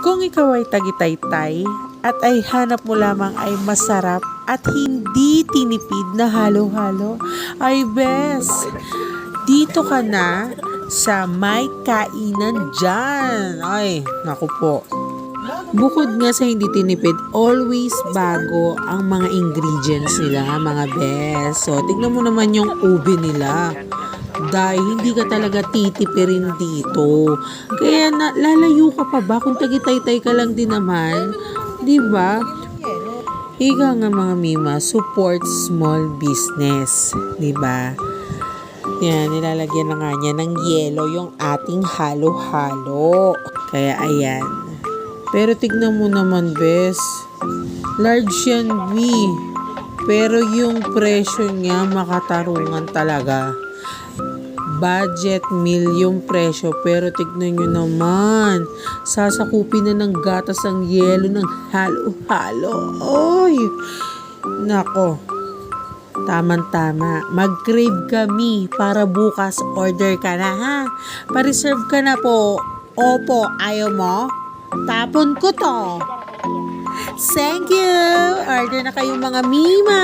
Kung ikaw ay tagi-taytay at ay hanap mo lamang ay masarap at hindi tinipid na halo-halo, ay bes, dito ka na sa may kainan dyan. Ay, naku po. Bukod nga sa hindi tinipid, always bago ang mga ingredients nila, mga bes. So, tignan mo naman yung ube nila. Dahil hindi ka talaga titipirin dito. Kaya lalayo ka pa ba kung tagitay-tay ka lang din naman? 'Di ba? Ika nga mga mima, support small business, 'di ba? Yan, nilalagyan na nga niya ng yelo yung ating halo-halo. Kaya ayan. Pero tignan mo naman, bes. Large yan, we. Pero yung presyo niya makatarungan talaga. Budget meal yung presyo, pero tignan nyo naman, sasakupin na ng gatas ang yelo ng halo-halo. Oy, nako, tamang-tama, mag-crave kami para bukas order ka na, ha? Pa-reserve ka na po. Opo, ayaw mo? Tapon ko to. Thank you. Order na kayo mga mima.